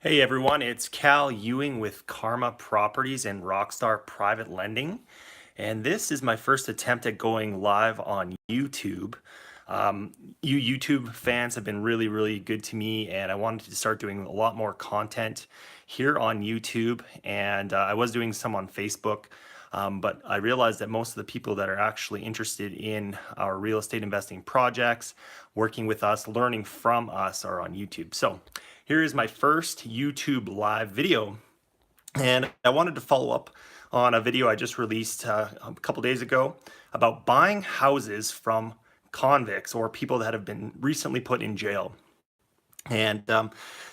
Hey everyone, it's Cal Ewing with Karma Properties and Rockstar Private Lending. And this is my first attempt at going live on YouTube. Um, you YouTube fans have been really good to me, and I wanted to start doing a lot more content here on YouTube. And I was doing some on Facebook, but I realized that most of the people that are actually interested in our real estate investing projects, working with us, learning from us, are on YouTube. So here is my first YouTube live video, and I wanted to follow up on a video I just released a couple days ago about buying houses from convicts or people that have been recently put in jail. And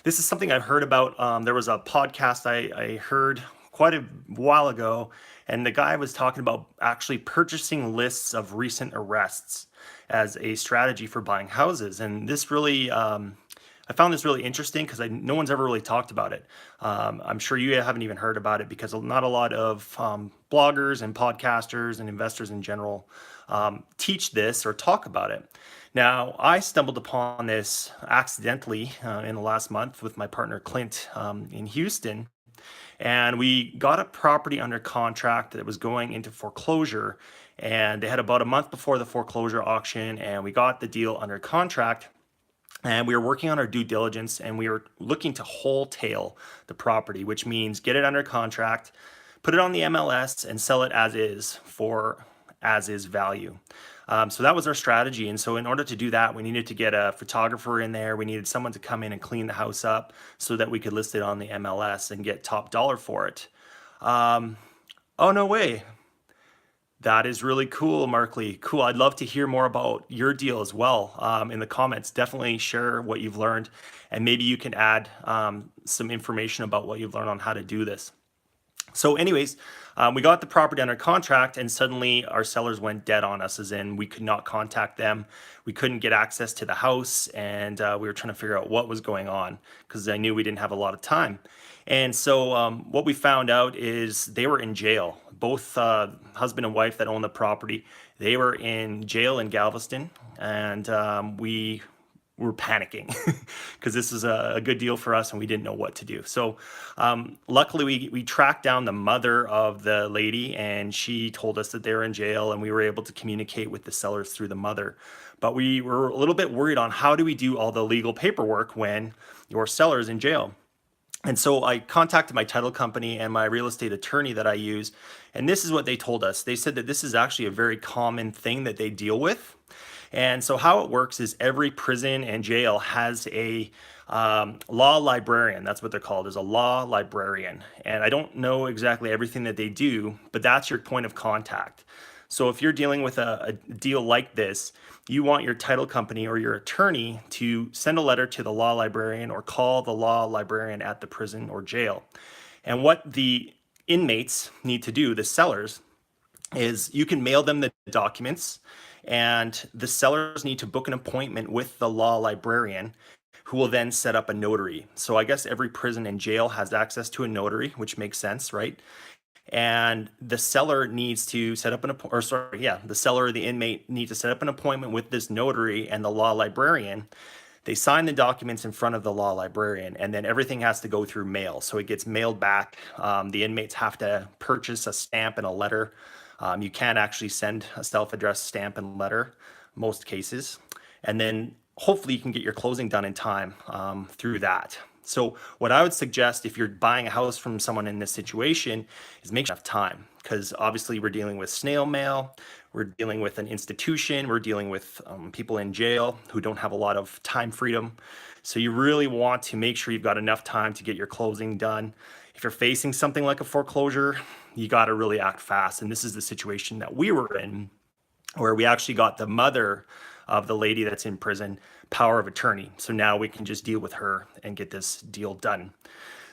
this is something I've heard about. There was a podcast I heard quite a while ago, and the guy was talking about actually purchasing lists of recent arrests as a strategy for buying houses. And this really, I found this really interesting because no one's ever really talked about it. I'm sure you haven't even heard about it because not a lot of bloggers and podcasters and investors in general teach this or talk about it. Now, I stumbled upon this accidentally in the last month with my partner Clint in Houston, and we got a property under contract that was going into foreclosure. And they had about a month before the foreclosure auction, and we got the deal under contract. And we were working on our due diligence, and we were looking to wholesale the property, which means get it under contract, put it on the MLS, and sell it as is for as is value. So that was our strategy. And so in order to do that, we needed to get a photographer in there. We needed someone to come in and clean the house up so that we could list it on the MLS and get top dollar for it. Um, oh, no way. That is really cool, Markley. Cool. I'd love to hear more about your deal as well in the comments. Definitely share what you've learned, and maybe you can add some information about what you've learned on how to do this. So anyways, we got the property under contract, and suddenly our sellers went dead on us, as in we could not contact them. We couldn't get access to the house, and we were trying to figure out what was going on because I knew we didn't have a lot of time. And so what we found out is they were in jail. Both husband and wife that own the property, they were in jail in Galveston, and we were panicking because this is a good deal for us and we didn't know what to do. So luckily we tracked down the mother of the lady, and she told us that they were in jail, and we were able to communicate with the sellers through the mother. But we were a little bit worried on how do we do all the legal paperwork when your seller is in jail. And so I contacted my title company and my real estate attorney that I use, and this is what they told us. They said that this is actually a very common thing that they deal with. And so how it works is every prison and jail has a law librarian. That's what they're called, is a law librarian. And I don't know exactly everything that they do, but that's your point of contact. So if you're dealing with a deal like this, you want your title company or your attorney to send a letter to the law librarian or call the law librarian at the prison or jail. And what the inmates need to do, the sellers, is you can mail them the documents, and the sellers need to book an appointment with the law librarian, who will then set up a notary. So I guess every prison and jail has access to a notary, which makes sense, right? And the seller needs to set up the seller or the inmate need to set up an appointment with this notary and the law librarian. They sign the documents in front of the law librarian, and then everything has to go through mail. So it gets mailed back. The inmates have to purchase a stamp and a letter. You can't actually send a self-addressed stamp and letter, most cases. And then hopefully you can get your closing done in time through that. So what I would suggest if you're buying a house from someone in this situation is make sure you have time, because obviously we're dealing with snail mail, we're dealing with an institution, we're dealing with people in jail who don't have a lot of time freedom. So you really want to make sure you've got enough time to get your closing done. If you're facing something like a foreclosure, you got to really act fast. And this is the situation that we were in, where we actually got the mother of the lady that's in prison power of attorney. So now we can just deal with her and get this deal done.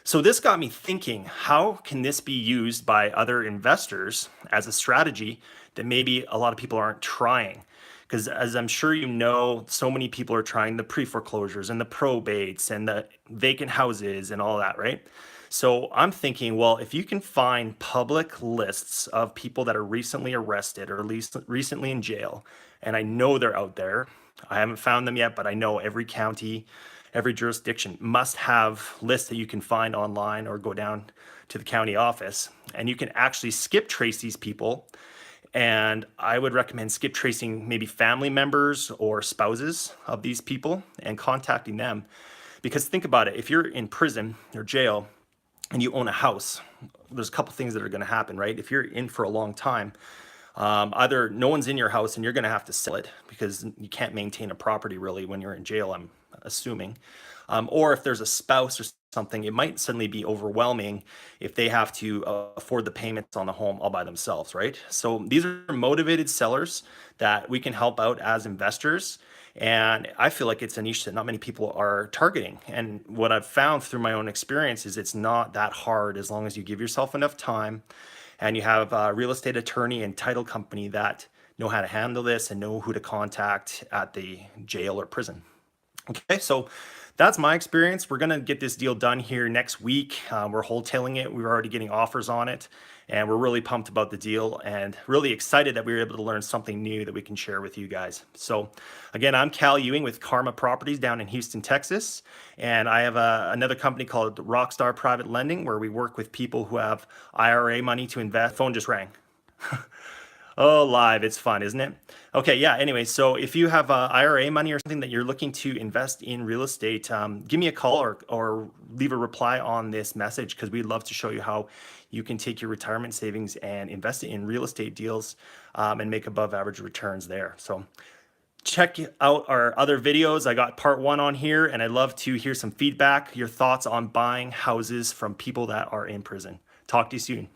So this got me thinking, how can this be used by other investors as a strategy that maybe a lot of people aren't trying? Because as I'm sure you know, so many people are trying the pre-foreclosures and the probates and the vacant houses and all that, right? So I'm thinking, well, if you can find public lists of people that are recently arrested or at least recently in jail, and I know they're out there. I haven't found them yet, but I know every county every jurisdiction must have lists that you can find online or go down to the county office, and you can actually skip trace these people. And I would recommend skip tracing maybe family members or spouses of these people and contacting them. Because think about it, if you're in prison or jail and you own a house, there's a couple things that are going to happen, right? If you're in for a long time, either no one's in your house and you're going to have to sell it because you can't maintain a property really when you're in jail, I'm assuming. Or if there's a spouse or something, it might suddenly be overwhelming if they have to afford the payments on the home all by themselves, right? So these are motivated sellers that we can help out as investors. And I feel like it's a niche that not many people are targeting. And what I've found through my own experience is it's not that hard as long as you give yourself enough time and you have a real estate attorney and title company that know how to handle this and know who to contact at the jail or prison. Okay, so that's my experience. We're gonna get this deal done here next week. We're wholetailing it. We're already getting offers on it, and we're really pumped about the deal and really excited that we were able to learn something new that we can share with you guys. So again, I'm Cal Ewing with Karma Properties down in Houston, Texas, and I have another company called Rockstar Private Lending where we work with people who have IRA money to invest. Phone just rang. Oh, live. It's fun, isn't it? Okay, yeah. Anyway, so if you have IRA money or something that you're looking to invest in real estate, give me a call or leave a reply on this message because we'd love to show you how you can take your retirement savings and invest it in real estate deals and make above average returns there. So check out our other videos. I got part 1 on here, and I'd love to hear some feedback, your thoughts on buying houses from people that are in prison. Talk to you soon.